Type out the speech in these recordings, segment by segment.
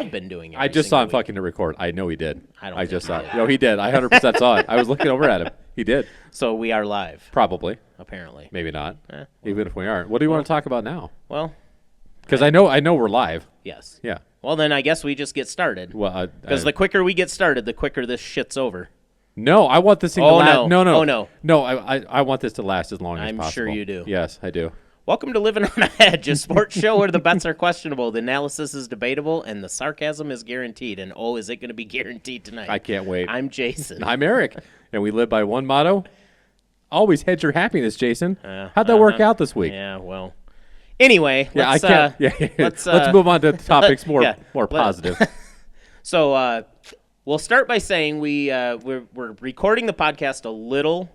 I've been doing. I just saw him fucking to record. I know he did. I just saw it. No, he did. I 100% saw it. I was looking over at him. He did. So we are live. Probably. Apparently. Maybe not. Even if we aren't. What do you want to talk about now? Well, because I know we're live. Yes. Yeah. Well, then I guess we just get started. Well, because the quicker we get started, the quicker this shit's over. No, I want this thing to last. No. No. Oh, no. No, I want this to last as long as possible. I'm sure you do. Yes, I do. Welcome to Livin on a Hedge, a sports show where the bets are questionable, the analysis is debatable, and the sarcasm is guaranteed. And oh, is it going to be guaranteed tonight? I can't wait. I'm Jason. I'm Eric, and we live by one motto: always hedge your happiness, Jason. How'd that work out this week? Yeah, well. Anyway, let's let's move on to topics more positive. So we'll start by saying we're recording the podcast a little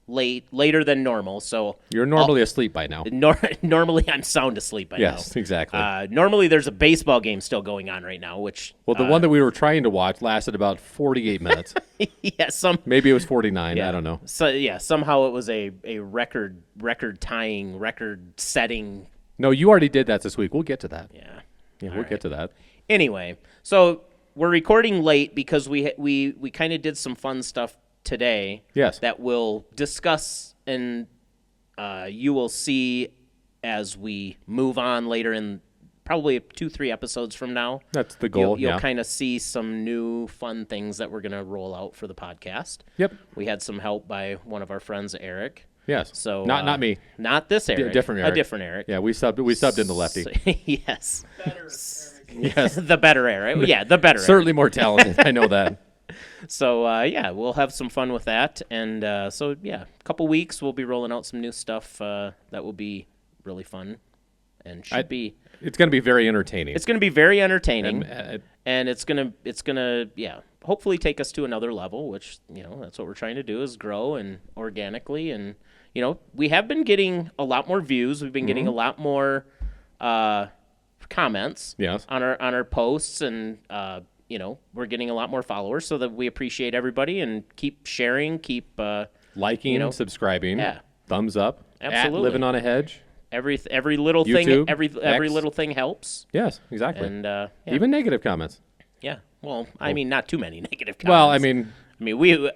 later than normal. So you're normally asleep by now. Normally I'm sound asleep by now. Yes, exactly. Normally there's a baseball game still going on right now, which the one that we were trying to watch lasted about 48 minutes. Yeah, maybe it was 49. Yeah. I don't know. So yeah, somehow it was a record setting. No, you already did that this week. We'll get to that. Yeah, we'll get to that. Anyway, so we're recording late because we kind of did some fun stuff today. Yes. That we'll discuss and you will see as we move on later in probably 2-3 episodes from now. That's the goal. You'll kind of see some new fun things that we're going to roll out for the podcast. Yep. We had some help by one of our friends, Eric. Yes. So not me. Not this Eric. Different Eric. A different Eric. Yeah, we subbed into lefty. Yes. Better Eric. Yes. The better Eric. Yeah, the better Eric. Certainly more talented. I know that. So, we'll have some fun with that. And a couple weeks we'll be rolling out some new stuff that will be really fun and it's going to be very entertaining. It's going to be very entertaining. And it's going to hopefully take us to another level, which, that's what we're trying to do is grow and organically. And, we have been getting a lot more views. We've been getting a lot more comments on our posts, and we're getting a lot more followers, so that we appreciate everybody and keep sharing, keep liking, subscribing, thumbs up, absolutely, Living on a Hedge. Every little YouTube, thing, every little thing helps. Yes, exactly. And even negative comments. Yeah. Well, I mean, not too many negative comments. Well,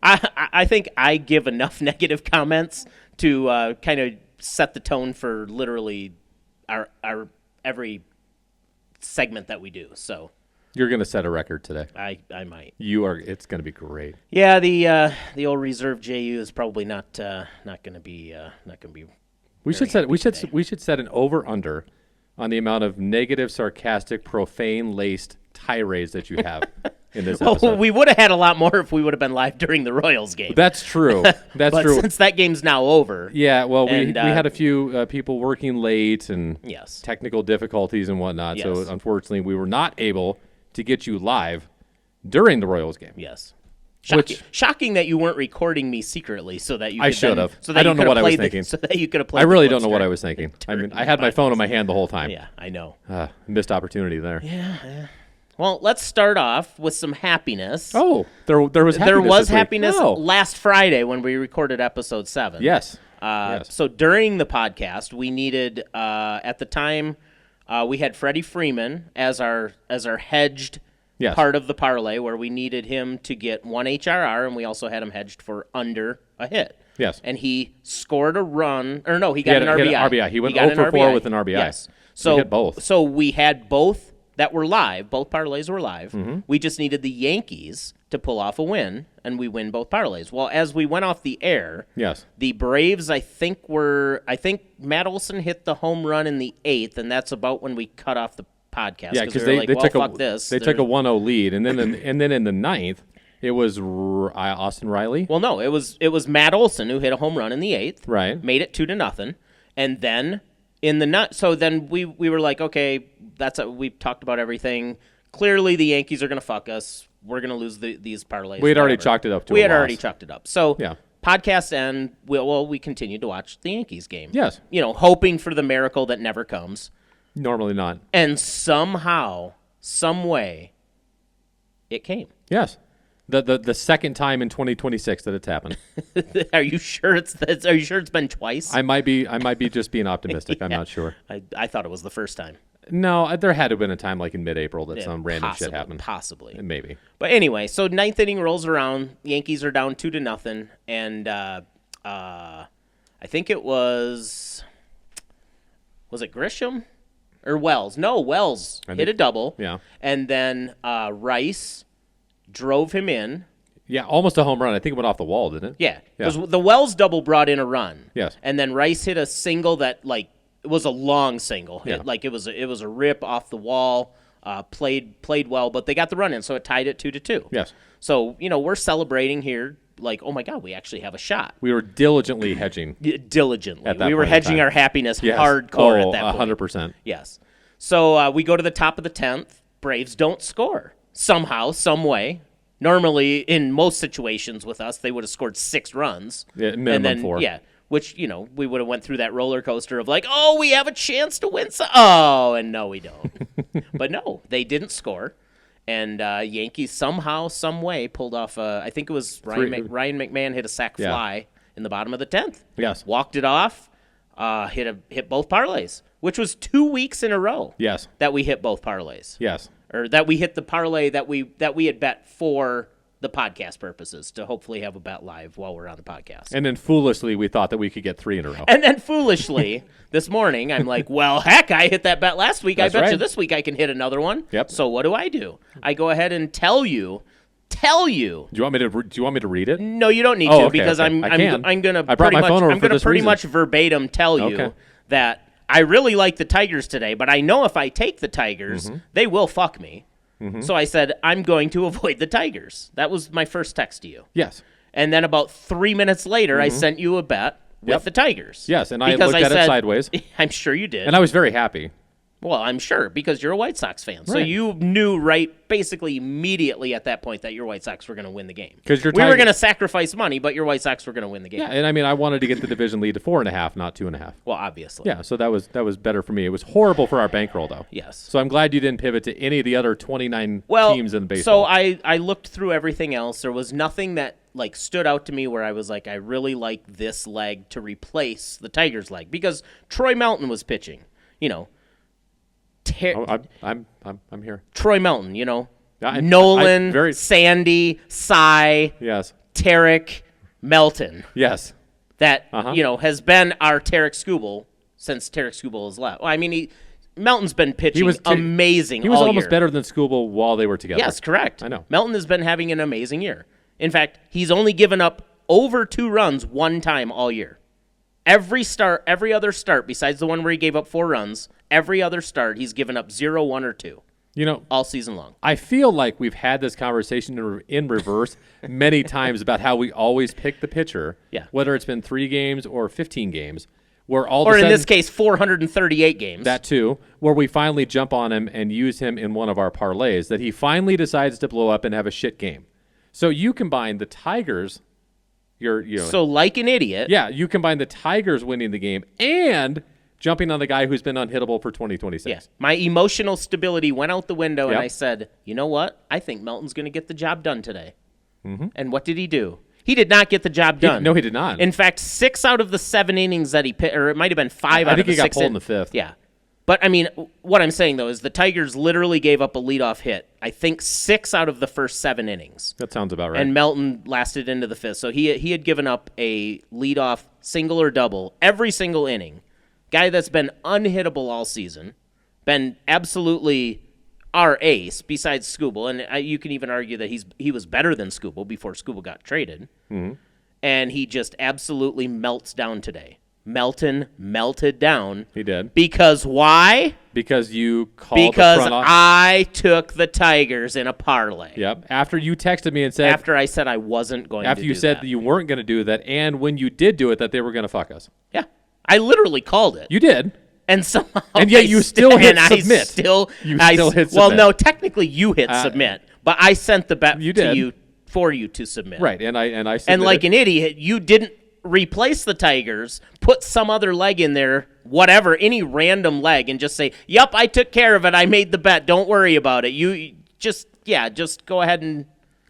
I think I give enough negative comments to kind of set the tone for literally our every segment that we do. So you're going to set a record today. I might. You are. It's going to be great. Yeah, the old reserve JU is probably not going to be. We should set an over under on the amount of negative, sarcastic, profane laced tirades that you have in this episode. Well, we would have had a lot more if we would have been live during the Royals game. That's true. That's true. Since that game's now over. Yeah, well, we had a few people working late and yes, technical difficulties and whatnot. Yes. So unfortunately, we were not able to get you live during the Royals game. Yes. Shocking that you weren't recording me secretly, so that you. I should have. So that I don't know what I was thinking. So that you could have played. I really don't know what I was thinking. I mean, I had my phone in my hand the whole time. Yeah, I know. Missed opportunity there. Yeah. Well, let's start off with some happiness. Oh, there was happiness. There was this week. happiness last Friday when we recorded episode 7. Yes. So during the podcast, we needed at the time we had Freddie Freeman as our hedged. Yes. Part of the parlay where we needed him to get 1 HRR, and we also had him hedged for under a hit. Yes. And he scored a run, or no, he got an RBI. He went 0 for 4 with an RBI. Yes. So we had both. So we had both that were live. Both parlays were live. Mm-hmm. We just needed the Yankees to pull off a win, and we win both parlays. Well, as we went off the air, yes, the Braves, I think Matt Olson hit the home run in the 8th, and that's about when we cut off the podcast. Yeah, because they took fuck this. They took a 1-0 lead, and then in the 9th, it was Austin Riley. Well, no, it was Matt Olson who hit a home run in the 8th. Right, made it 2-0, and then in the so then we were like, okay, we talked about everything. Clearly, the Yankees are going to fuck us. We're going to lose these parlays. We had already chalked it up. Already chalked it up. So yeah. Podcast end. We continued to watch the Yankees game. Yes, hoping for the miracle that never comes. Normally not. And somehow, some way, it came. Yes. The second time in 2026 that it's happened. Are you sure it's been twice? I might be just being optimistic. I'm not sure. I thought it was the first time. No, there had to have been a time like in mid-April that some random shit happened. Possibly. Maybe. But anyway, so ninth inning rolls around. Yankees are down 2-0, and I think it was it Grisham or Wells? No, Wells hit a double. Yeah. And then Rice drove him in. Yeah, almost a home run. I think it went off the wall, didn't it? Yeah. Because the Wells double brought in a run. Yes. And then Rice hit a single that, like, it was a long single. Yeah. Like, it was a rip off the wall. Played well, but they got the run in, so it tied it 2-2. Yes. So, we're celebrating here. Like, oh my God, we actually have a shot. We were diligently hedging. Diligently. At that We were point in hedging time. our happiness Yes. hardcore at that point. 100%. Yes. So we go to the top of the 10th. Braves don't score. Somehow, some way. Normally, in most situations with us, they would have scored 6 runs. Yeah, minimum and then, 4. Yeah, which, we would have went through that roller coaster of like, oh, we have a chance to win. Oh, and no, we don't. But no, they didn't score. And Yankees somehow, some way pulled off, I think it was Ryan McMahon hit a sac fly in the bottom of the 10th. Yes. Walked it off, hit both parlays, which was 2 weeks in a row. Yes. That we hit both parlays. Yes. Or that we hit the parlay that we had bet for the podcast purposes to hopefully have a bet live while we're on the podcast. And then foolishly, we thought that we could get 3 in a row. And then foolishly, this morning, I'm like, well, heck, I hit that bet last week. That's I bet you right. this week I can hit another one. Yep. So what do? I go ahead and tell you. Do you want me to read it? No, you don't need Oh, to okay, because okay. I'm gonna I brought my phone over I'm for gonna this pretty reason. much verbatim tell you Okay. that I really like the Tigers today, but I know if I take the Tigers, they will fuck me. So I said, I'm going to avoid the Tigers. That was my first text to you. Yes. And then about 3 minutes later, I sent you a bet with the Tigers. Yes, and I Because looked at it sideways. I'm sure you did. And I was very happy. Well, I'm sure, because you're a White Sox fan. So Right. you knew basically immediately at that point that your White Sox were going to win the game. We were going to sacrifice money, but your White Sox were going to win the game. Yeah, and I mean, I wanted to get the division lead to 4.5, not 2.5. Well, obviously. Yeah, so that was better for me. It was horrible for our bankroll, though. Yes. So I'm glad you didn't pivot to any of the other 29 teams in So baseball. I looked through everything else. There was nothing that stood out to me where I was like, I really like this leg to replace the Tigers leg, because Troy Melton was pitching. I'm here. Troy Melton, I- Nolan, very- Sandy, Cy, Yes. Tarek, Melton. Yes. That has been our Tarek Skubal since Tarek Skubal has left. Well, I mean, Melton's been pitching amazing. He was all almost year. better than Skubal while they were together. Yes, correct. I know. Melton has been having an amazing year. In fact, he's only given up over 2 runs one time all year. Every other start, besides the one where he gave up 4 runs, every other start he's given up 0, 1, or 2. All season long. I feel like we've had this conversation in reverse many times about how we always pick the pitcher, whether it's been 3 games or 15 games, where all of a sudden, in this case, 438 games. That too, where we finally jump on him and use him in one of our parlays, that he finally decides to blow up and have a shit game. So you combine the Tigers, so like an idiot. Yeah, you combine the Tigers winning the game and jumping on the guy who's been unhittable for 2026. Yeah. My emotional stability went out the window, and I said, you know what? I think Melton's going to get the job done today. Mm-hmm. And what did he do? He did not get the job done. No, he did not. In fact, 6 out of the 7 innings that he pitched, or it might have been 5 out of the 6. I think he got pulled in the 5th. Yeah. But, I mean, what I'm saying, though, is the Tigers literally gave up a leadoff hit, I think 6 out of the first 7 innings. That sounds about right. And Melton lasted into the 5th. So he had given up a leadoff single or double every single inning. Guy that's been unhittable all season, been absolutely our ace besides Skubal. And you can even argue that he was better than Skubal before Skubal got traded. Mm-hmm. And he just absolutely melts down today. Melton melted down. He did. Because why? Because you called Because the front office. I took the Tigers in a parlay. Yep. After you texted me and said... After I said I wasn't going to do that. After you said that you weren't going to do that, and when you did do it, that they were going to fuck us. Yeah. I literally called it. You did. And somehow... And yet you still hit submit. You still hit submit. Well, no, technically you hit submit, but I sent the bet to you for you to submit. Right, and I submitted. And like an idiot, you didn't replace the Tigers, put some other leg in there, whatever, any random leg, and just say, yep, I took care of it. I made the bet. Don't worry about it. You just go ahead and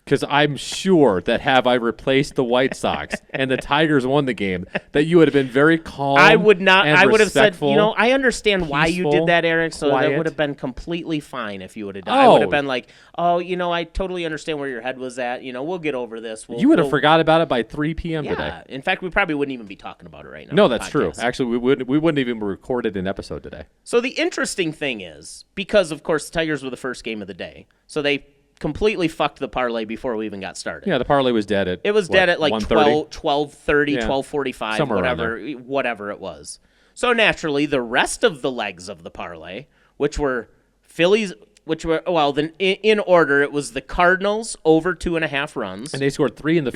Because I'm sure that have I replaced the White Sox and the Tigers won the game, that you would have been very calm. I would not. And I would have said, I understand peaceful, why you did that, Eric. So quiet. that would have been completely fine if you would have done. I would have been like, I totally understand where your head was at. We'll get over this. You would have forgot about it by 3 p.m. today. In fact, we probably wouldn't even be talking about it right now. No, that's true. Actually, we wouldn't even recorded an episode today. So the interesting thing is, because of course the Tigers were the first game of the day, so they completely fucked the parlay before we even got started. Yeah, the parlay was dead at dead at like 12:30, 12:45, whatever it was. So naturally, the rest of the legs of the parlay, which were Phillies, in order, it was the Cardinals over 2.5 runs. And they scored 3 in the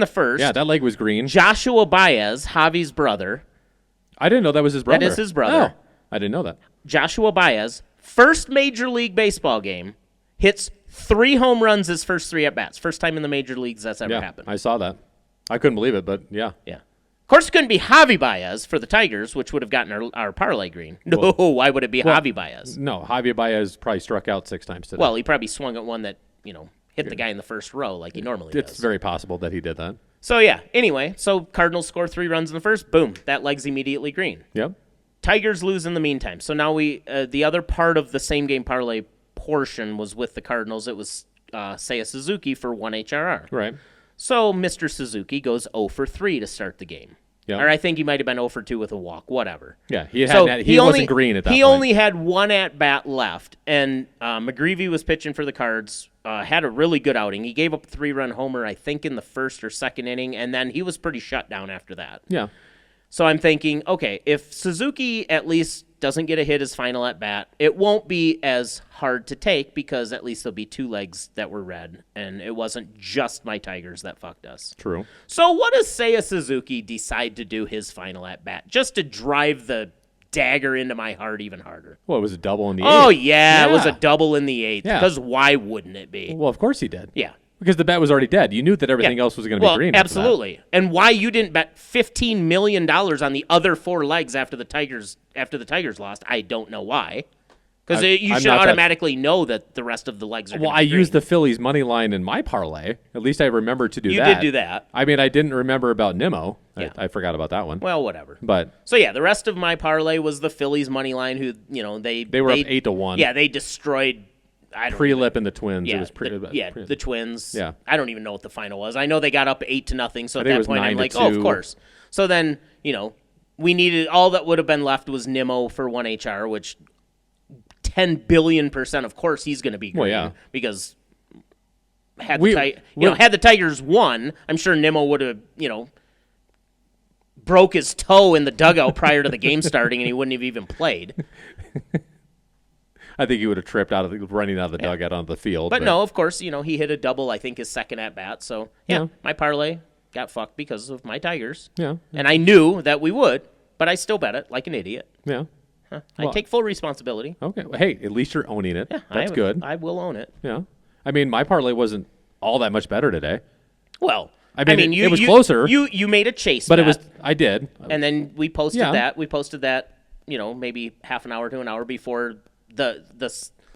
first. Yeah, that leg was green. Joshua Baez, Javi's brother. I didn't know that was his brother. That is his brother. Oh, I didn't know that. Joshua Baez, first Major League Baseball game, hits 3 home runs his first 3 at-bats. First time in the major leagues that's ever happened. I saw that. I couldn't believe it, but yeah. Yeah. Of course, it couldn't be Javi Baez for the Tigers, which would have gotten our parlay green. No, why would it be Javi Baez? No, Javi Baez probably struck out 6 times today. Well, he probably swung at one that, hit the guy in the first row like he normally does. It's very possible that he did that. So, anyway, Cardinals score 3 runs in the first. Boom, that leg's immediately green. Yep. Tigers lose in the meantime. So now the other part of the same game parlay portion was with the Cardinals. It was Seiya Suzuki for 1 HRR. Right. So Mr. Suzuki goes 0 for 3 to start the game. Yep. Or I think he might have been 0 for 2 with a walk, whatever. Yeah, he wasn't green at that point. He only had 1 at-bat left, and McGreevy was pitching for the Cards, had a really good outing. He gave up a 3-run homer, I think, in the first or second inning, and then he was pretty shut down after that. Yeah. So I'm thinking, okay, if Suzuki at least doesn't get a hit his final at-bat, it won't be as hard to take because at least there'll be 2 legs that were red, and it wasn't just my Tigers that fucked us. True. So what does Seiya Suzuki decide to do his final at-bat? Just to drive the dagger into my heart even harder. Well, it was a double in the 8th. Oh, yeah, it was a double in the 8th, because why wouldn't it be? Well, of course he did. Yeah. Because the bet was already dead. You knew that everything else was going to be green. Absolutely. And why you didn't bet $15 million on the other 4 legs after the Tigers lost, I don't know why. Because you should automatically know that the rest of the legs are. Well, I used the Phillies money line in my parlay. At least I remembered to do that. You did do that. I mean, I didn't remember about Nimmo. Yeah. I forgot about that one. Well, whatever. But so the rest of my parlay was the Phillies money line. Who they were up 8-1. Yeah, they destroyed. Pre-Lip and the Twins. Yeah, it was the Twins. Yeah. I don't even know what the final was. I know they got up 8-0. So at that that point, I'm like, 9-2. oh, of course. So then, we needed all that would have been left was Nimmo for 1 HR, which 10 billion%. Of course, he's going to be green. Well, yeah. Because had the Tigers won, I'm sure Nimmo would have broke his toe in the dugout prior to the game starting, and he wouldn't have even played. I think he would have tripped running out of the dugout onto the field. But no, of course, he hit a double, I think, his second at-bat. So, my parlay got fucked because of my Tigers. Yeah. And I knew that we would, but I still bet it like an idiot. Yeah. I take full responsibility. Okay. Well, hey, at least you're owning it. Yeah, that's good. I will own it. Yeah. I mean, my parlay wasn't all that much better today. Well, it was closer. You made a chase bet. But I did. And then we posted that. We posted that, maybe half an hour to an hour before the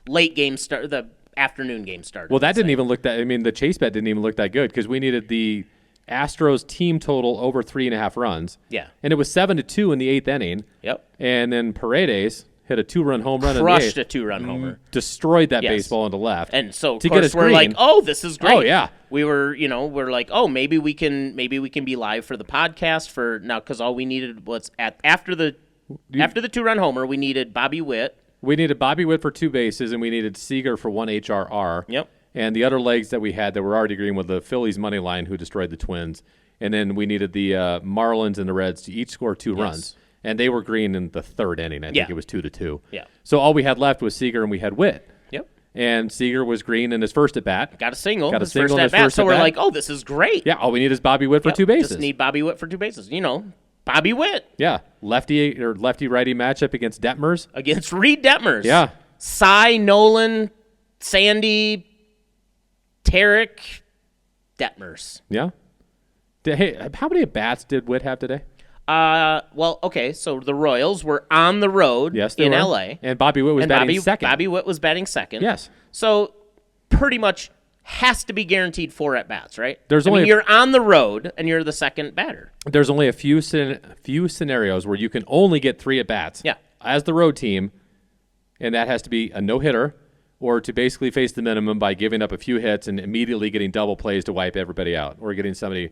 late game start, the afternoon game started. Well, that didn't even look that. I mean, the chase bet didn't even look that good because we needed the Astros team total over 3.5 runs. Yeah, and it was 7-2 in the 8th inning. Yep. And then Paredes hit a 2-run home run. Crushed a 2-run homer. Destroyed that baseball into left. And so of course we're like, oh, this is great. Oh yeah. We were, we're like, oh, maybe we can be live for the podcast for now because all we needed was after the 2-run homer, we needed Bobby Witt. We needed Bobby Witt for 2 bases, and we needed Seager for 1 HRR. Yep. And the other legs that we had that were already green were the Phillies money line, who destroyed the Twins. And then we needed the Marlins and the Reds to each score 2 runs. And they were green in the 3rd inning. I think it was 2-2. Yeah. So all we had left was Seager, and we had Witt. Yep. And Seager was green in his first at-bat. Got a single. His first at-bat. So we're like, oh, this is great. Yeah, all we need is Bobby Witt for 2 bases. Just need Bobby Witt for 2 bases. Bobby Witt. Yeah. Lefty-righty matchup against Detmers. Against Reed Detmers. Yeah. Cy, Nolan, Sandy, Tarek, Detmers. Yeah. Hey, how many at-bats did Witt have today? Well, okay, so the Royals were on the road in L.A. And Bobby Witt was batting second. Bobby Witt was batting second. Yes. So pretty much has to be guaranteed 4 at-bats, right? You're on the road, and you're the second batter. There's only a few scenarios where you can only get 3 at-bats as the road team, and that has to be a no-hitter or to basically face the minimum by giving up a few hits and immediately getting double plays to wipe everybody out or getting somebody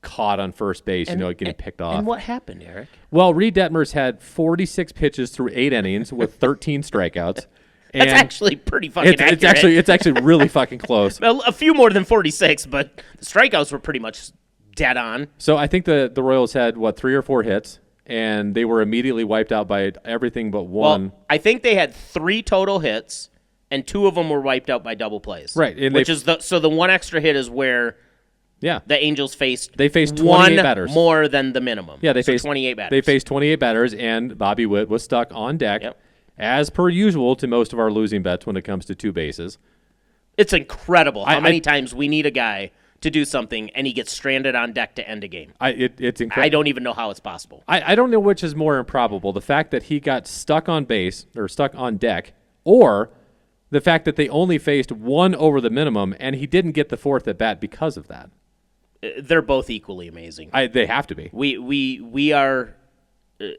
caught on first base, getting picked off. And what happened, Eric? Well, Reed Detmers had 46 pitches through 8 innings with 13 strikeouts. That's actually pretty fucking accurate. It's actually really fucking close. Well, a few more than 46, but the strikeouts were pretty much dead on. So I think the Royals had, 3 or 4 hits, and they were immediately wiped out by everything but one. Well, I think they had 3 total hits, and 2 of them were wiped out by double plays. Right. And the one extra hit is where the Angels faced 28 one batters. More than the minimum. Yeah, they faced 28 batters. They faced 28 batters, and Bobby Witt was stuck on deck. Yep. As per usual to most of our losing bets when it comes to 2 bases. It's incredible how many times we need a guy to do something and he gets stranded on deck to end a game. It's incredible. I don't even know how it's possible. I don't know which is more improbable, the fact that he got stuck on base or stuck on deck, or the fact that they only faced 1 over the minimum and he didn't get the 4th at bat because of that. They're both equally amazing. They have to be. We are,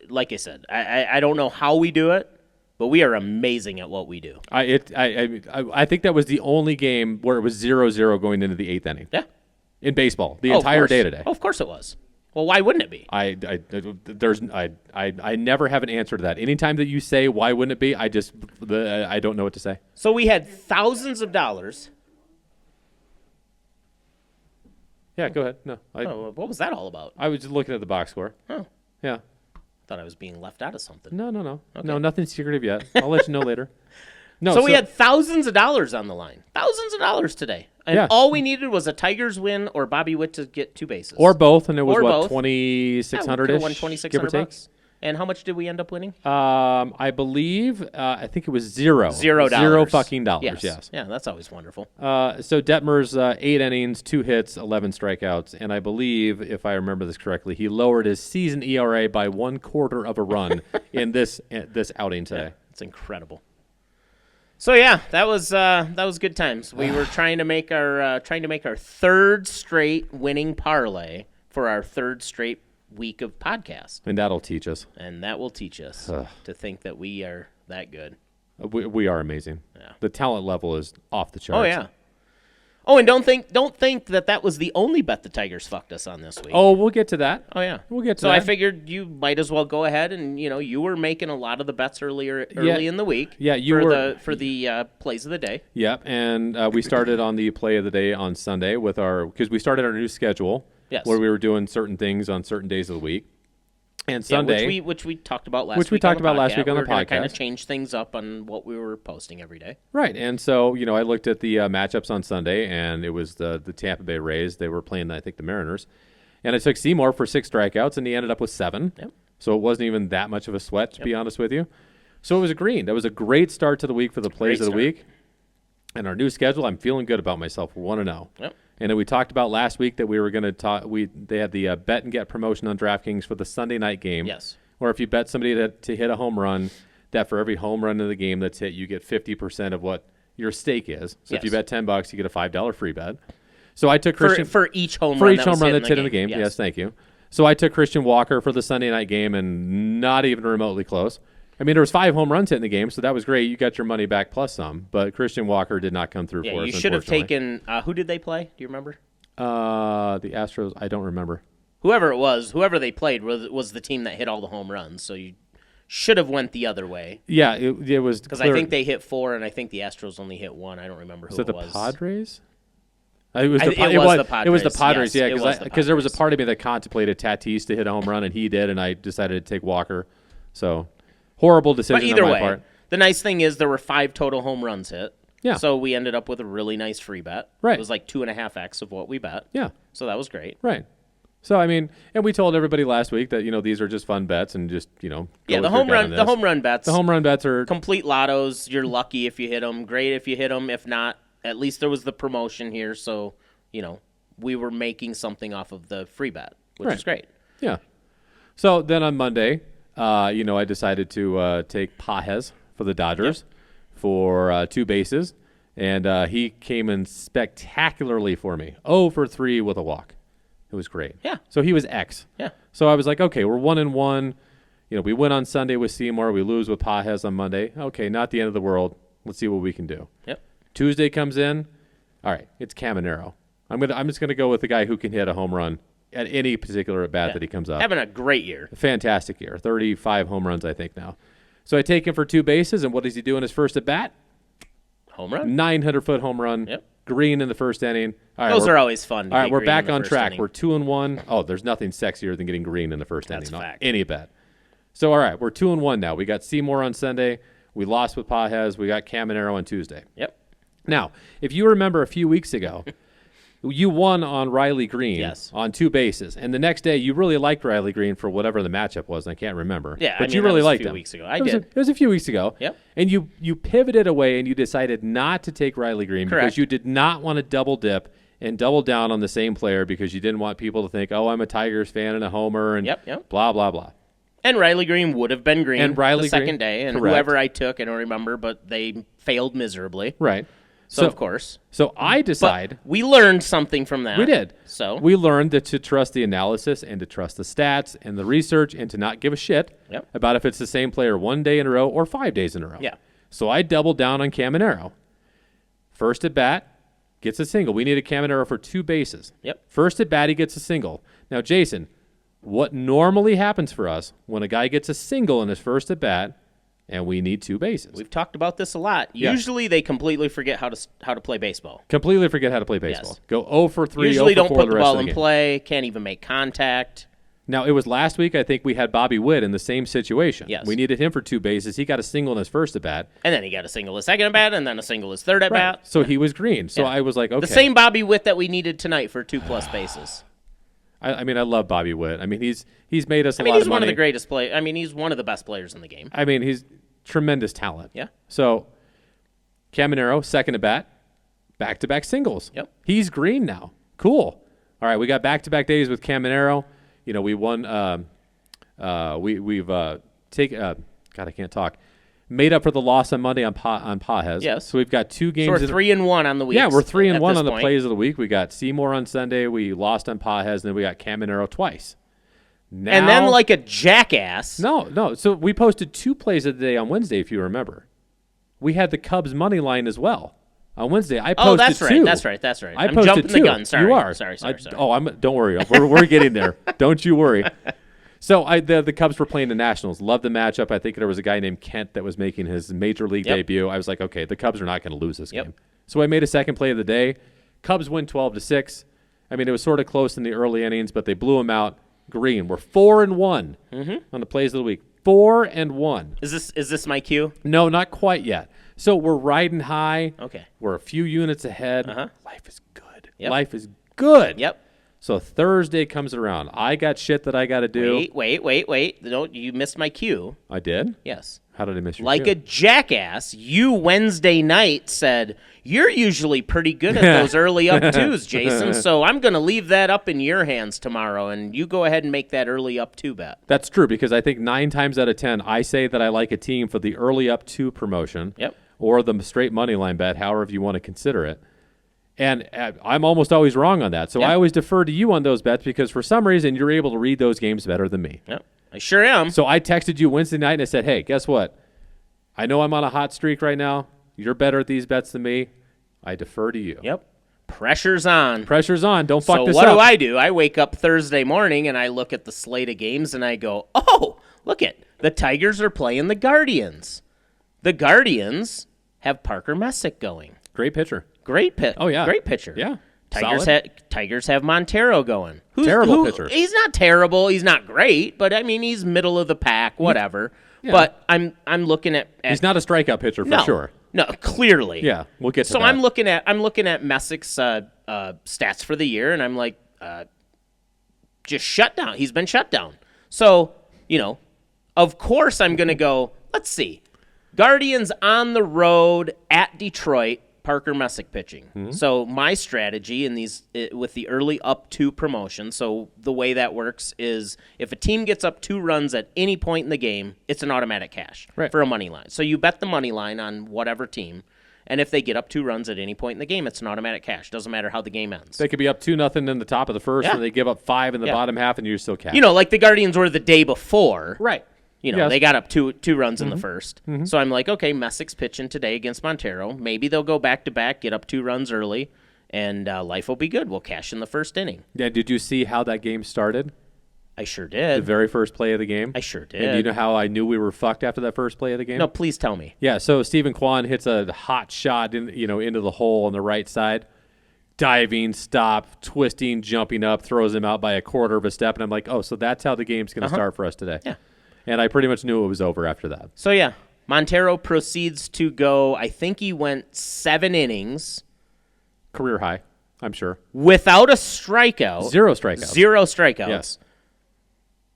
like I said, I don't know how we do it. But we are amazing at what we do. I think that was the only game where it was 0-0 going into the 8th inning. Yeah. In baseball, the entire day today. Oh, of course it was. Well, why wouldn't it be? I never have an answer to that. Anytime that you say why wouldn't it be, I don't know what to say. So we had thousands of dollars. Yeah, go ahead. No. What was that all about? I was just looking at the box score. Oh. Yeah. Thought I was being left out of something. No. Okay. No, nothing secretive yet. I'll let you know later. No. So we had thousands of dollars on the line. Thousands of dollars today. And all we needed was a Tigers win or Bobby Witt to get 2 bases. Or both, and it was, $2,600-ish? Won $2,600. And how much did we end up winning? I believe, I think it was $0. $0. $0 fucking dollars, yes. Yeah, that's always wonderful. So Detmers, 8 innings, 2 hits, 11 strikeouts, and I believe, if I remember this correctly, he lowered his season ERA by 1/4 of a run in this outing today. Yeah, it's incredible. So yeah, that was good times. We were trying to make our 3rd straight winning parlay for our 3rd straight week of podcast. And that'll teach us. And that will teach us to think that we are that good. We are amazing. Yeah. The talent level is off the charts. Oh yeah. Oh, and don't think that was the only bet the Tigers fucked us on this week. Oh, we'll get to that. Oh yeah, we'll get to that. So I figured you might as well go ahead and you were making a lot of the bets early in the week. Yeah, for the plays of the day. Yep, and we started on the play of the day on Sunday because we started our new schedule. Yes. Where we were doing certain things on certain days of the week. And Sunday, which we talked about last week. Which we talked about last week on the podcast. Kind of change things up on what we were posting every day. Right, and so I looked at the matchups on Sunday, and it was the Tampa Bay Rays. They were playing, I think, the Mariners, and I took Seymour for 6 strikeouts, and he ended up with 7. Yep. So it wasn't even that much of a sweat, to be honest with you. So it was a green. That was a great start to the week for the plays of the week. And our new schedule, I'm feeling good about myself. We're 1-0. Yep. And then we talked about last week that we were going to talk. They had the bet and get promotion on DraftKings for the Sunday night game. Yes. Or if you bet somebody to hit a home run, that for every home run in the game that's hit, you get 50% of what your stake is. So if you bet $10, you get a $5 free bet. So I took Christian for each home run that's hit in the game. Yes, thank you. So I took Christian Walker for the Sunday night game, and not even remotely close. I mean, there was 5 home runs hit in the game, so that was great. You got your money back plus some. But Christian Walker did not come through for us. You should have taken. Who did they play? Do you remember? The Astros. I don't remember. Whoever they played was the team that hit all the home runs. So you should have went the other way. Yeah, it was because I think they hit 4, and I think the Astros only hit 1. I don't remember who it was. Was it the Padres? It was the Padres. It was the Padres. Yes, because there was a part of me that contemplated Tatis to hit a home run, and he did, and I decided to take Walker. So horrible decision on my part. The nice thing is there were 5 total home runs hit. Yeah. So we ended up with a really nice free bet. Right. It was like 2.5x of what we bet. Yeah. So that was great. Right. So I mean, and we told everybody last week that these are just fun bets and just the home run bets. The home run bets are complete lottos. You're lucky if you hit them. Great if you hit them. If not, at least there was the promotion here. So we were making something off of the free bet, which is great. Yeah. So then on Monday, I decided to take Pajes for the Dodgers for 2 bases. And he came in spectacularly for me. 0 for 3 with a walk. It was great. Yeah. So he was X. Yeah. So I was like, okay, we're 1-1. We win on Sunday with Seymour. We lose with Pajes on Monday. Okay, not the end of the world. Let's see what we can do. Yep. Tuesday comes in. All right, it's Caminero. I'm just gonna go with the guy who can hit a home run at any particular at bat that he comes up. Having a great year. A fantastic year. 35 home runs, I think now. So I take him for 2 bases, and what does he do in his first at bat? Home run. 900-foot home run. Yep. Green in the first inning. All right, those are always fun. All right, we're back on track. We're 2-1. Oh, there's nothing sexier than getting green in the first inning. That's a fact. Any bet. So all right, we're 2-1 now. We got Seymour on Sunday. We lost with Pajes. We got Caminero on Tuesday. Yep. Now, if you remember a few weeks ago, you won on Riley Green on 2 bases, and the next day you really liked Riley Green for whatever the matchup was. I can't remember. Yeah, but you really liked him. A few weeks ago. I did. It was a few weeks ago. Yep. And you pivoted away and you decided not to take Riley Green because you did not want to double dip and double down on the same player because you didn't want people to think, oh, I'm a Tigers fan and a homer and blah, blah, blah. And Riley Green would have been green the second day, and correct. Whoever I took, I don't remember, but they failed miserably. Right. So of course. So I decide. But we learned something from that. We did. So we learned that to trust the analysis and to trust the stats and the research and to not give a shit about if it's the same player 1 day in a row or 5 days in a row. Yeah. So I doubled down on Caminero. First at bat, gets a single. We needed Caminero for 2 bases. Yep. First at bat, he gets a single. Now, Jason, what normally happens for us when a guy gets a single in his first at bat and we need 2 bases? We've talked about this a lot. Yes. Usually they completely forget how to play baseball. Completely forget how to play baseball. Yes. Go 0 for 3, Usually 0 for 4 don't put the the rest ball of the in game. play, can't even make contact. Now, it was last week, I think we had Bobby Witt in the same situation. Yes. We needed him for 2 bases. He got a single in his first at bat. And then he got a single his second at bat, and then a single his third at bat. So he was green. So I was like, okay. The same Bobby Witt that we needed tonight for 2+ bases. I mean, I love Bobby Witt. I mean, he's made us a lot of money. He's one of the greatest players. I mean, he's one of the best players in the game. I mean, he's tremendous talent. Yeah. So Caminero, second at bat, back-to-back singles. Yep. He's green now. Cool. All right, we got back-to-back days with Caminero. We won. We've taken. God, I can't talk. Made up for the loss on Monday on Pajes. Yes. So we've got 2 games. So we're 3-1 on the week. Yeah, we're 3-1 on the plays of the week. We got Seymour on Sunday. We lost on Pajes, and then we got Caminero twice. Now, and then like a jackass. No. So we posted 2 plays of the day on Wednesday, if you remember. We had the Cubs money line as well. On Wednesday, I posted that's right. 2. That's right. I'm jumping 2. the gun. Sorry. You are. Sorry. Don't worry. We're getting there. Don't you worry. So the Cubs were playing the Nationals. Loved the matchup. I think there was a guy named Kent that was making his major league debut. I was like, okay, the Cubs are not going to lose this game. So I made a second play of the day. Cubs win 12-6. I mean, it was sort of close in the early innings, but they blew them out. Green. We're 4-1 on the plays of the week. 4-1. Is this my cue? No, not quite yet. So we're riding high. Okay. We're a few units ahead. Life is good. Yep. Life is good. Yep. So Thursday comes around. I got shit that I got to do. Wait. No, you missed my cue. I did? Yes. How did I miss your Like cue? a jackass, you Wednesday night said, you're usually pretty good at those early up twos, Jason, so I'm going to leave that up in your hands tomorrow, and you go ahead and make that early up two bet. That's true, because I think 9 times out of 10, I say that I like a team for the early up two promotion or the straight money line bet, however you want to consider it. And I'm almost always wrong on that. So I always defer to you on those bets because for some reason you're able to read those games better than me. Yep. I sure am. So I texted you Wednesday night and I said, hey, guess what? I know I'm on a hot streak right now. You're better at these bets than me. I defer to you. Yep. Pressure's on. Pressure's on. Don't fuck this up. So what do? I wake up Thursday morning and I look at the slate of games and I go, oh, look it. The Tigers are playing the Guardians. The Guardians have Parker Messick going. Great pitcher. Great pitcher. Oh, yeah. Great pitcher. Yeah. Tigers have Montero going. Terrible pitcher. He's not terrible. He's not great, but I mean he's middle of the pack, whatever. Yeah. But I'm looking at he's not a strikeout pitcher for sure. No, clearly. Yeah, we'll get to that. So I'm looking at Messick's stats for the year, and I'm like, just shut down. He's been shut down. So of course I'm gonna go. Let's see, Guardians on the road at Detroit. Parker Messick pitching. Mm-hmm. So my strategy in these with the early up two promotion, so the way that works is if a team gets up 2 runs at any point in the game, it's an automatic cash for a money line. So you bet the money line on whatever team, And if they get up 2 runs at any point in the game, it's an automatic cash. Doesn't matter how the game ends. They could be up 2-0 in the top of the first, and they give up 5 in the bottom half, and you're still cash. Like the Guardians were the day before. Right. They got up two runs in the first. So I'm like, okay, Messick's pitching today against Montero. Maybe they'll go back-to-back, get up 2 runs early, and life will be good. We'll cash in the first inning. Yeah, did you see how that game started? I sure did. The very first play of the game? I sure did. And do you know how I knew we were fucked after that first play of the game? No, please tell me. Yeah, so Stephen Kwan hits a hot shot into the hole on the right side. Diving, stop, twisting, jumping up, throws him out by a quarter of a step. And I'm like, oh, so that's how the game's going to start for us today. Yeah. And I pretty much knew it was over after that. So, yeah, Montero proceeds to go, I think he went 7 innings. Career high, I'm sure. Without a strikeout. 0 strikeouts. 0 strikeouts. Yes.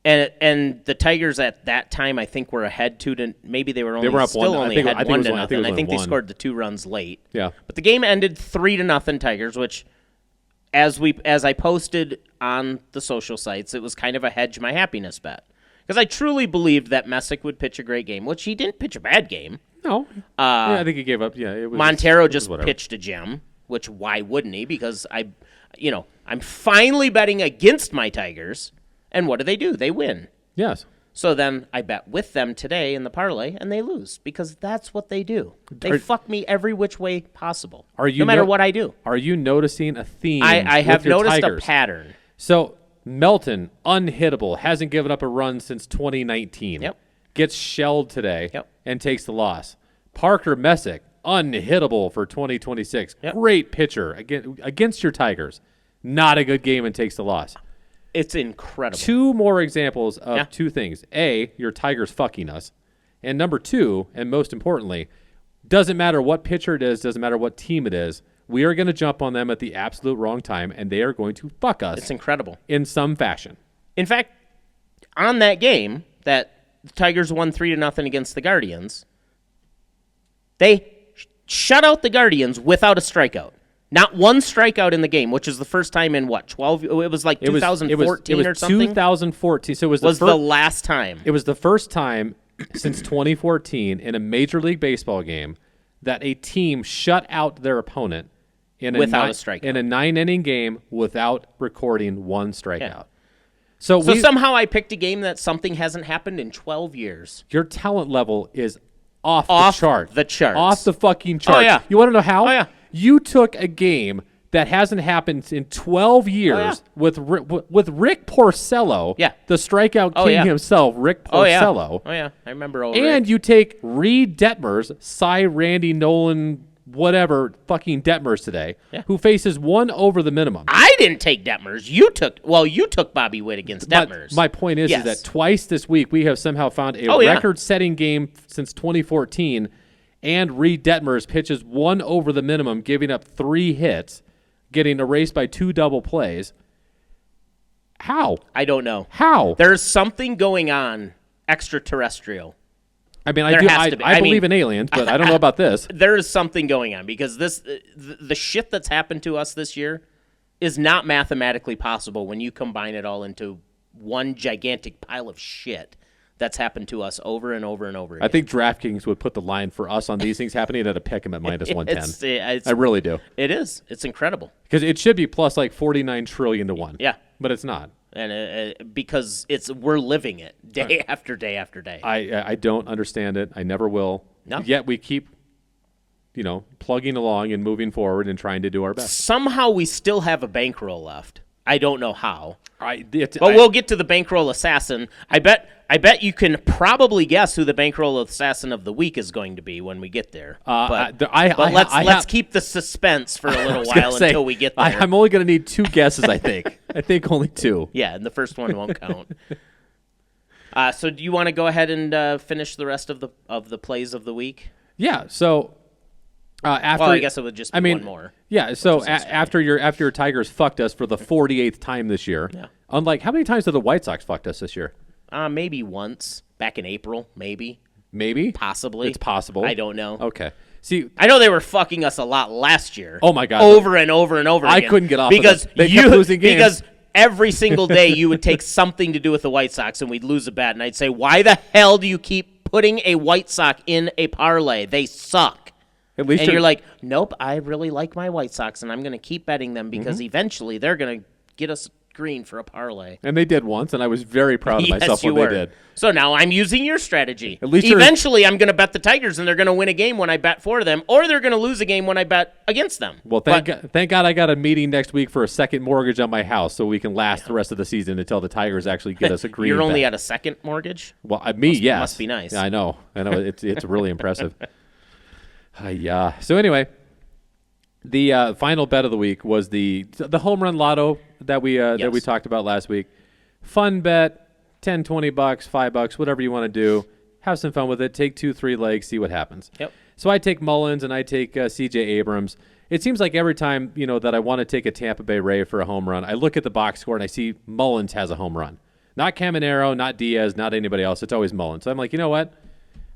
And the Tigers at that time, I think, were ahead 2 maybe they were only up still 1. only ahead 1 to nothing. I think they 1. scored the 2 runs late. Yeah. But the game ended 3-0 Tigers, which as I posted on the social sites, it was kind of a hedge my happiness bet. Because I truly believed that Messick would pitch a great game, which he didn't pitch a bad game. No. I think he gave up. Yeah, it was Montero just pitched a gem, which why wouldn't he? Because I'm finally betting against my Tigers. And what do? They win. Yes. So then I bet with them today in the parlay, and they lose because that's what they do. They fuck me every which way possible, no matter what I do. Are you noticing a theme? I have noticed Tigers? a pattern. So Melton, unhittable, hasn't given up a run since 2019. Yep. Gets shelled today and takes the loss. Parker Messick, unhittable for 2026. Yep. Great pitcher against your Tigers. Not a good game and takes the loss. It's incredible. 2 more examples of 2 things. A, your Tigers fucking us. And number 2, and most importantly, doesn't matter what pitcher it is, doesn't matter what team it is, we are going to jump on them at the absolute wrong time, and they are going to fuck us. It's incredible. In some fashion. In fact, on that game that the Tigers won 3-0 against the Guardians, they shut out the Guardians without a strikeout. Not 1 strikeout in the game, which is the first time in 12? It was like 2014 or something? 2014. So it was the last time. It was the first time since 2014 in a Major League Baseball game that a team shut out their opponent without a strikeout. In a 9-inning game without recording 1 strikeout. Yeah. So somehow I picked a game that something hasn't happened in 12 years. Your talent level is off the chart. The charts. Off the fucking chart. Oh, yeah. You want to know how? Oh, yeah. You took a game that hasn't happened in 12 years with Rick Porcello, the strikeout king himself, Rick Porcello. Oh, yeah. I remember And you take Reed Detmers, Cy Randy Nolan, whatever, fucking Detmers today, who faces 1 over the minimum. I didn't take Detmers. You took Bobby Witt against Detmers. My point is that twice this week we have somehow found a record-setting game since 2014, and Reed Detmers pitches 1 over the minimum, giving up 3 hits, getting erased by 2 double plays. How? I don't know. How? There's something going on extraterrestrial. I mean, I believe in aliens, but I don't know about this. There is something going on because the shit that's happened to us this year is not mathematically possible when you combine it all into one gigantic pile of shit that's happened to us over and over and over again. I think DraftKings would put the line for us on these things happening at a pick 'em at minus 110. I really do. It is. It's incredible. Because it should be plus like 49 trillion to 1. Yeah. But it's not. And because we're living it day after day after day. I don't understand it. I never will. No. Yet we keep, plugging along and moving forward and trying to do our best. Somehow we still have a bankroll left. I don't know how. But we'll get to the Bankroll Assassin. I bet you can probably guess who the Bankroll Assassin of the week is going to be when we get there. But let's keep the suspense for a little while until we get there. I'm only going to need 2 guesses, I think. I think only 2. Yeah, and the first one won't count. So do you want to go ahead and finish the rest of the plays of the week? Yeah. So I guess it would just be one more. Yeah. So after your Tigers fucked us for the 48th time this year. Yeah. Unlike, how many times did the White Sox fucked us this year? Maybe once back in April. Maybe. Possibly. It's possible. I don't know. Okay. See, I know they were fucking us a lot last year. Oh my God. Over and over and over again. I couldn't get off because of them. They kept losing games. Because every single day you would take something to do with the White Sox and we'd lose a bet, and I'd say, why the hell do you keep putting a White Sox in a parlay? They suck. At least and you're like, nope, I really like my White Sox, and I'm going to keep betting them because eventually they're going to get us green for a parlay. And they did once, and I was very proud of myself when they did. So now I'm using your strategy. At least eventually I'm going to bet the Tigers, and they're going to win a game when I bet for them, or they're going to lose a game when I bet against them. Well, thank God I got a meeting next week for a second mortgage on my house so we can last the rest of the season until the Tigers actually get us a green You're only bet. at a second mortgage? Well, yes. Must be nice. Yeah, I know. It's really impressive. Yeah. So anyway, the final bet of the week was the home run lotto that we talked about last week. Fun bet, $10, $20, $5, whatever you want to do. Have some fun with it. Take 2-3 legs, see what happens. Yep. So I take Mullins and I take C.J. Abrams. It seems like every time that I want to take a Tampa Bay Ray for a home run, I look at the box score and I see Mullins has a home run. Not Caminero, not Diaz, not anybody else. It's always Mullins. So I'm like, you know what?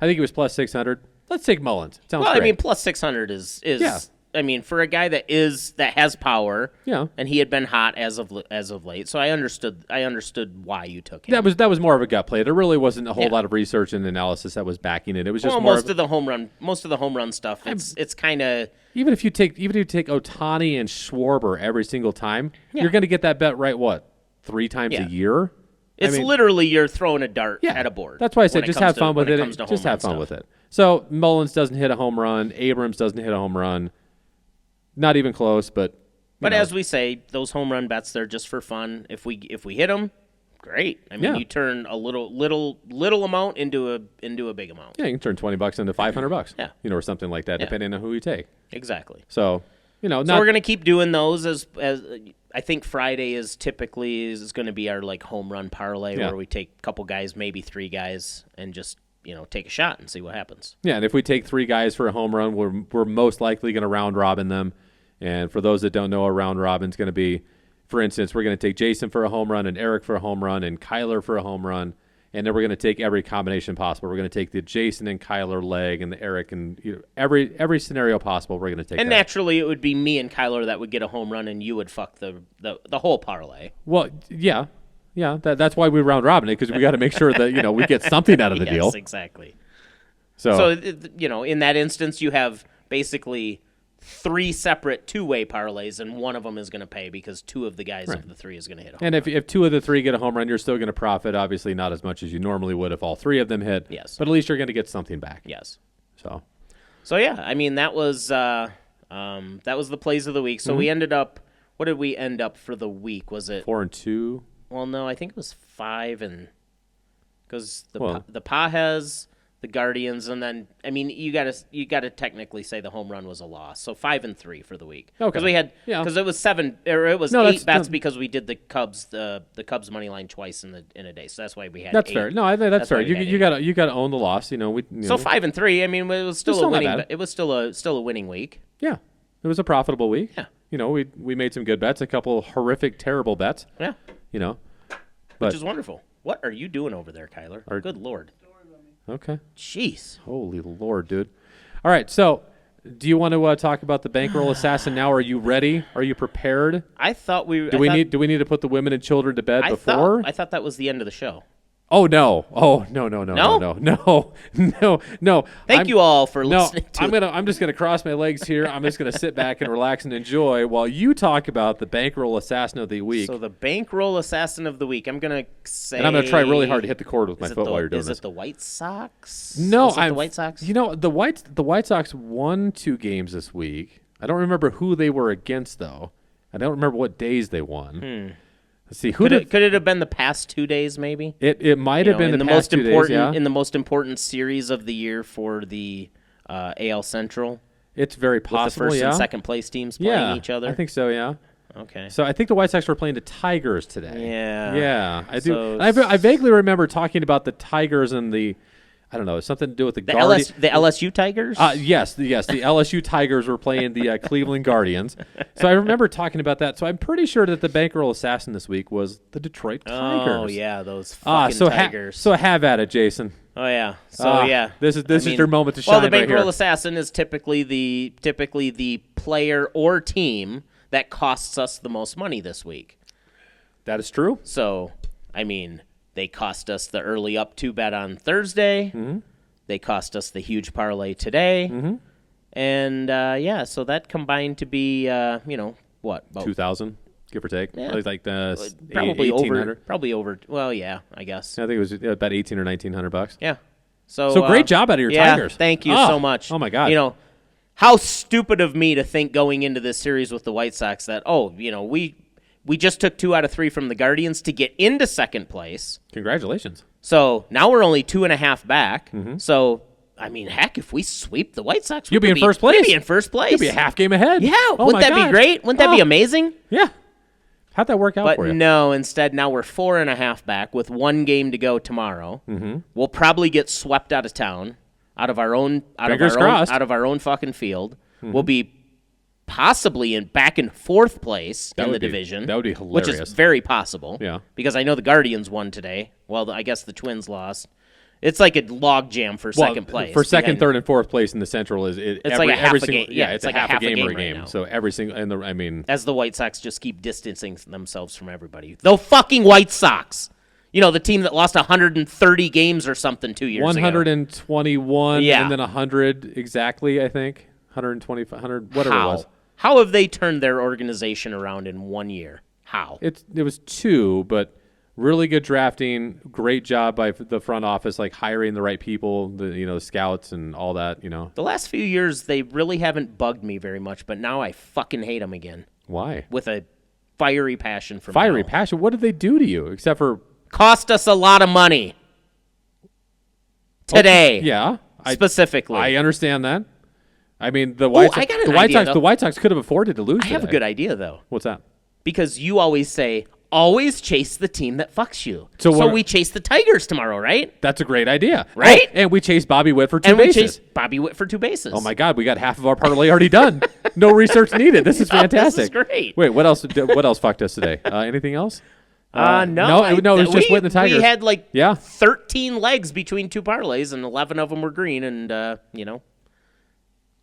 I think it was plus 600. Let's take Mullins. Sounds great. I mean, plus 600 is yeah. I mean, for a guy that has power, yeah, and he had been hot as of late, so I understood why you took him. That was more of a gut play. There really wasn't a whole lot of research and analysis that was backing it. It was just most of the home run stuff. It's kind of even if you take Ohtani and Schwarber every single time, you're going to get that bet right. What 3 times a year? It's literally you're throwing a dart at a board. That's why I said just have fun with it. Just have fun with it. So Mullins doesn't hit a home run. Abrams doesn't hit a home run. Not even close, but as we say, those home run bets, they're just for fun. If we hit them, great. I mean, you turn a little amount into a big amount. Yeah, you can turn $20 into $500. Yeah, or something like that, depending on who you take. Exactly. So so we're gonna keep doing those as I think Friday is typically going to be our like home run parlay where we take a couple guys, maybe 3 guys, and just take a shot and see what happens. Yeah, and if we take 3 guys for a home run, we're most likely going to round robin them. And for those that don't know, a round robin's going to be, for instance, we're going to take Jason for a home run and Eric for a home run and Kyler for a home run, and then we're going to take every combination possible. We're going to take the Jason and Kyler leg and the Eric and every scenario possible. We're going to take. And naturally, it would be me and Kyler that would get a home run, and you would fuck the whole parlay. Well, yeah. Yeah, that's why we round robin it, because we got to make sure that we get something out of the deal. Yes, exactly. So in that instance, you have basically 3 separate 2-way parlays, and one of them is going to pay because 2 of the guys of the 3 is going to hit a home run. And if 2 of the 3 get a home run, you're still going to profit. Obviously, not as much as you normally would if all 3 of them hit. Yes, but at least you're going to get something back. Yes. So yeah, I mean that was the plays of the week. So we ended up. What did we end up for the week? Was it 4-2? Well, no, I think it was 5 because the Pajas, the Guardians, and then I mean you gotta technically say the home run was a loss. So 5-3 for the week. Okay. Because we had it was 7 or it was 8 bets because we did the Cubs money line twice in a day. So that's why we had. That's 8. fair. No, that's fair. You gotta own the loss. So 5-3. I mean, it was still a winning. It was still a winning week. Yeah, it was a profitable week. Yeah. We made some good bets, a couple horrific, terrible bets. Yeah. Which is wonderful. What are you doing over there, Kyler? Good Lord. Okay. Jeez. Holy Lord, dude. All right, so do you want to talk about the Bankroll Assassin now? Are you ready? Are you prepared? I thought we... Do we need to put the women and children to bed before? I thought that was the end of the show. Oh, no. Oh, no. Thank you all for listening to I'm just gonna cross my legs here. I'm just gonna sit back and relax and enjoy while you talk about the Bankroll Assassin of the week. So the Bankroll Assassin of the week, I'm gonna say, and I'm gonna try really hard to hit the cord with my foot while you're doing this. Is it the White Sox? No, the White Sox. The White Sox won 2 games this week. I don't remember who they were against though. I don't remember what days they won. Let's see. Could it have been the past 2 days? Maybe it might have been the past 2 days. Yeah. In the most important series of the year for the AL Central. It's very possible. With the first and second place teams playing each other. I think so. Yeah. Okay. So I think the White Sox were playing the Tigers today. Yeah. Yeah, I do. I vaguely remember talking about the Tigers and the. I don't know, something to do with the Guardians. The LSU Tigers? Yes. The LSU Tigers were playing the Cleveland Guardians. So I remember talking about that. So I'm pretty sure that the Bankroll Assassin this week was the Detroit Tigers. Oh, yeah, those fucking Tigers. So have at it, Jason. Oh, yeah. So, yeah. This is your moment to shine right here. Well, the Bankroll right Assassin is typically the player or team that costs us the most money this week. That is true. So, I mean... They cost us the early up 2 bet on Thursday. Mm-hmm. They cost us the huge parlay today. Mm-hmm. And, so that combined to be, what? About 2,000, give or take. Yeah. Like the probably 1,800. over. Well, yeah, I guess. I think it was about $1,800 or $1,900. Yeah. So great job out of your Tigers. Thank you so much. Oh, my God. How stupid of me to think going into this series with the White Sox that, we just took 2 out of 3 from the Guardians to get into second place. Congratulations. So now we're only 2.5 back. Mm-hmm. So, I mean, heck, if we sweep the White Sox, you'll be in first place. You'll be in first place. You'll be a half game ahead. Yeah. Wouldn't that be great? Wouldn't that be amazing? Yeah. How'd that work out for you? But no, instead now we're 4.5 back with 1 game to go tomorrow. Mm-hmm. We'll probably get swept out of town, out of our own fucking field. Mm-hmm. We'll be possibly back in 4th place in the division. That would be hilarious. Which is very possible. Yeah. Because I know the Guardians won today. Well, I guess the Twins lost. It's like a log jam for second place. For second, third, and 4th place in the Central it's like a half a game. Yeah, it's like a half a game or a right game. now. So every single as the White Sox just keep distancing themselves from everybody. The fucking White Sox. The team that lost 130 games or something 2 years 121 ago. And then 100 exactly, I think. 125, 100, whatever it was. How have they turned their organization around in 1 year? How? It was 2, but really good drafting. Great job by the front office, like hiring the right people, the scouts and all that. The last few years, they really haven't bugged me very much, but now I fucking hate them again. Why? With a fiery passion from Fiery passion? What did they do to you except for cost us a lot of money today? Yeah, specifically. I understand that. I mean, the White Sox could have afforded to lose. I have a good idea though. What's that? Because you always say, always chase the team that fucks you. So we chase the Tigers tomorrow, right? That's a great idea. Right? Oh, and we chase Bobby Witt for 2 bases. We chase Bobby Witt for 2 bases. Oh, my God. We got half of our parlay already done. No research needed. This is fantastic. This is great. Wait, what else fucked us today? Anything else? No, it was just Witt and the Tigers. We had 13 legs between 2 parlays, and 11 of them were green, and,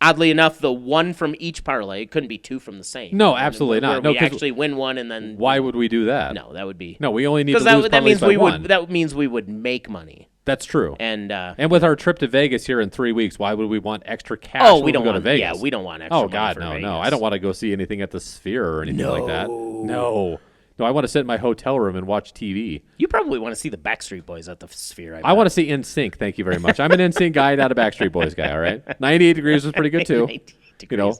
oddly enough, the 1 from each parlay, it couldn't be 2 from the same. No, absolutely not. No, we actually win 1 and then. Why would we do that? No, that would be. No, we only need to lose parlays by 1. That means we would make money. That's true. And with our trip to Vegas here in 3 weeks, why would we want extra cash? We don't go want to Vegas. Yeah, we don't want extra. Oh God, money for no. Vegas. I don't want to go see anything at the Sphere or anything like that. No, I want to sit in my hotel room and watch TV. You probably want to see the Backstreet Boys at the Sphere. I want to see NSYNC. Thank you very much. I'm an NSYNC guy, not a Backstreet Boys guy. All right, 98 Degrees was pretty good too.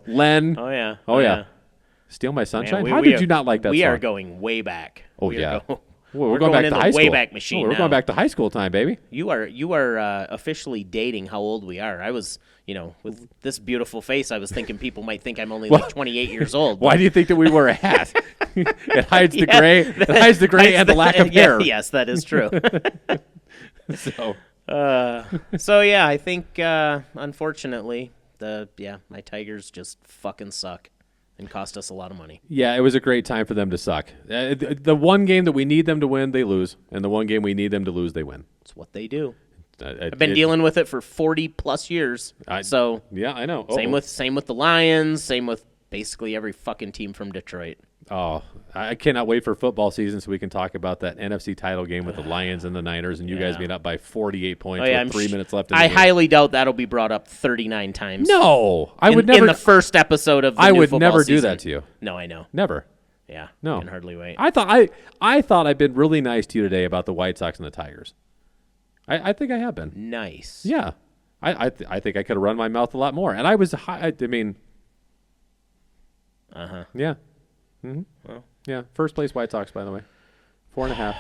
Len. Oh yeah. Steal My Sunshine. Man, How did you not like that? We song? are going way back. Oh yeah. We're going back to high school. Wayback Machine. We're going back to high school time, baby. You are officially dating how old we are. I was, with this beautiful face, I was thinking people might think I'm only 28 years old. Why do you think that we wear a hat? It hides the gray. It hides the gray and the lack of hair. Yes, that is true. So I think unfortunately my Tigers just fucking suck and cost us a lot of money. Yeah, it was a great time for them to suck. The one game that we need them to win, they lose, and the one game we need them to lose, they win. It's what they do. I've been dealing with it for 40 plus years. Yeah, I know. Same with the Lions. Same with basically every fucking team from Detroit. Oh, I cannot wait for football season so we can talk about that NFC title game with the Lions and the Niners, and you guys being up by 48 points with 3 minutes left in the game. I highly doubt that'll be brought up 39 times. No, I would never. In the first episode of the I new would football never season. do that to you. No, I know. Never. Yeah. No. I can hardly wait. I thought I'd been really nice to you today about the White Sox and the Tigers. I think I have been. Nice. Yeah. I think I could have run my mouth a lot more. And I was high. I mean. Yeah. Mm-hmm. Well. Yeah. First place White Sox, by the way. 4.5.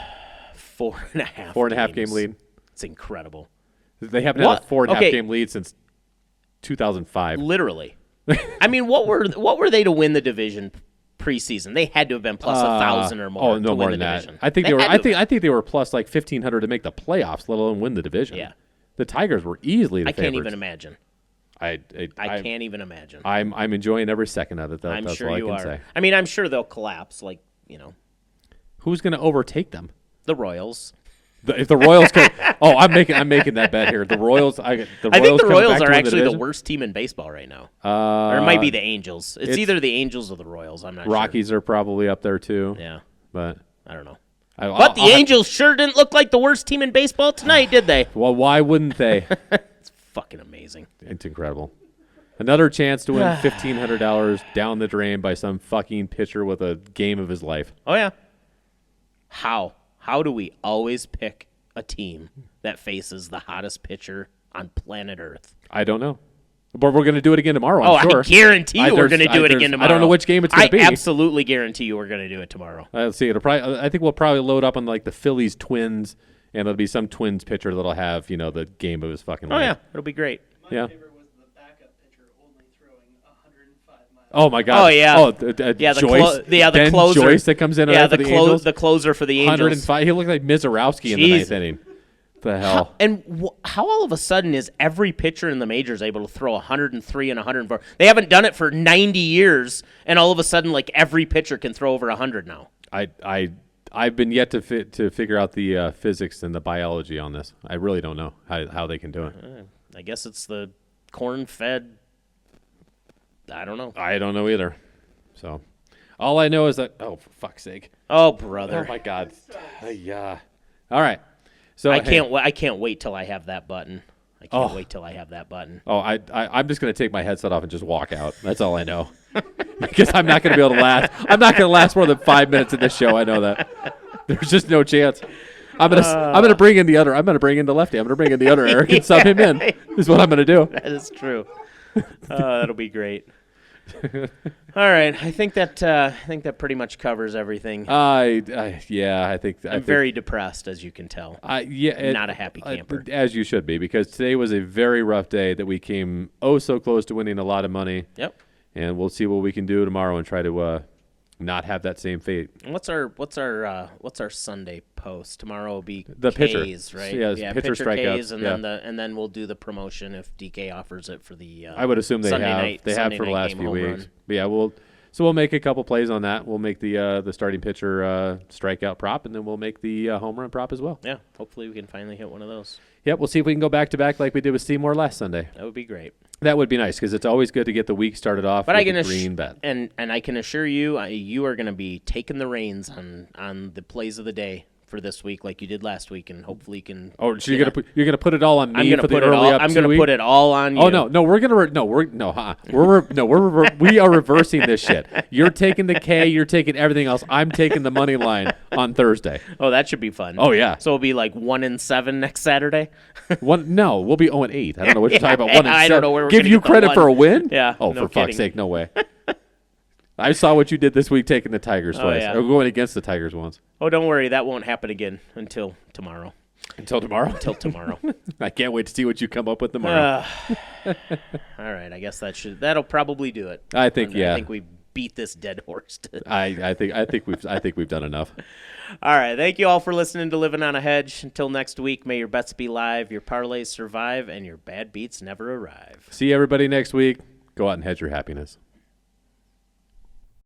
4.5. 4.5 game lead. It's incredible. They haven't had a 4.5 game lead since 2005. Literally. I mean, what were they to win the division preseason? They had to have been plus 1,000 or more. Oh, no more than that. Division. I think they were plus like 1,500 to make the playoffs, let alone win the division. Yeah. The Tigers were easily the favorites. I can't even imagine. I can't even imagine. I'm enjoying every second of it. Though. That's sure all you I can are. say. I mean, I'm sure they'll collapse. Who's going to overtake them? The Royals. If the Royals can, I'm making that bet here. The Royals. I think the Royals are actually the worst team in baseball right now. Or it might be the Angels. It's either the Angels or the Royals. I'm not sure. Rockies are probably up there too. Yeah, but I don't know. But the Angels sure didn't look like the worst team in baseball tonight, did they? Well, why wouldn't they? It's fucking amazing. It's incredible. Another chance to win $1,500 down the drain by some fucking pitcher with a game of his life. Oh, yeah. How? How do we always pick a team that faces the hottest pitcher on planet Earth? I don't know. But we're going to do it again tomorrow, I'm sure. I guarantee you we're going to do it again tomorrow. I don't know which game it's going to be. I absolutely guarantee you we're going to do it tomorrow. Let's see. I think we'll probably load up on like the Phillies Twins, and it'll be some Twins pitcher that'll have, the game of his fucking life. Oh, yeah. It'll be great. My favorite was the backup pitcher only throwing 105 miles. Oh, my God. Oh, yeah. Joyce. The Ben closer. Joyce that comes in for the Angels. The closer for the Angels. 105. He looked like Mizorowski in the ninth inning. The hell? How all of a sudden is every pitcher in the majors able to throw 103 and 104? They haven't done it for 90 years, and all of a sudden, like, every pitcher can throw over 100 now. I've been yet to figure out the physics and the biology on this. I really don't know how they can do it. I guess it's the corn-fed. I don't know. I don't know either. So, all I know is that. Oh, for fuck's sake! Oh, brother! Oh my God! Yeah. All right. So I can't wait till I have that button. I can't wait till I have that button. Oh, I'm just gonna take my headset off and just walk out. That's all I know. Because I'm not gonna be able to last. I'm not gonna last more than 5 minutes in this show. I know that. There's just no chance. I'm gonna bring in the other. I'm gonna bring in the lefty. I'm gonna bring in the other Eric and sub him in. This is what I'm gonna do. That is true. That'll be great. All right, I think that pretty much covers everything. I think I'm very depressed, as you can tell. Not a happy camper, as you should be, because today was a very rough day that we came so close to winning a lot of money. Yep. And we'll see what we can do tomorrow and try to not have that same fate. And what's our Sunday post? Tomorrow will be the K's, pitcher, right? Yeah, pitcher strikeouts, K's, and then we'll do the promotion if DK offers it for the. I would assume they Sunday have for the last few weeks. But yeah, we'll make a couple plays on that. We'll make the starting pitcher strikeout prop, and then we'll make the home run prop as well. Yeah, hopefully we can finally hit one of those. Yep, we'll see if we can go back to back like we did with Seymour last Sunday. That would be great. That would be nice because it's always good to get the week started off with a green bet. And I can assure you, you are going to be taking the reins on the plays of the day for this week, like you did last week, and hopefully you can. Oh, so you're gonna put it all on me for the early up 2 weeks? I'm gonna put it all on you. Oh no, we are reversing this shit. You're taking the K, you're taking everything else. I'm taking the money line on Thursday. Oh, that should be fun. Oh yeah. So it'll be like 1-7 next Saturday. We'll be 0-8. I don't know what you're talking about. 1-7. I don't know where we're give you credit for a win. Yeah. Oh, for fuck's sake, no way. I saw what you did this week taking the Tigers twice. Yeah. Or going against the Tigers once. Oh, don't worry. That won't happen again until tomorrow. Until tomorrow? Until tomorrow. I can't wait to see what you come up with tomorrow. All right. I guess that'll probably do it. I think I think we beat this dead horse. I think we've done enough. All right. Thank you all for listening to Living on a Hedge. Until next week, may your bets be live, your parlays survive, and your bad beats never arrive. See everybody next week. Go out and hedge your happiness.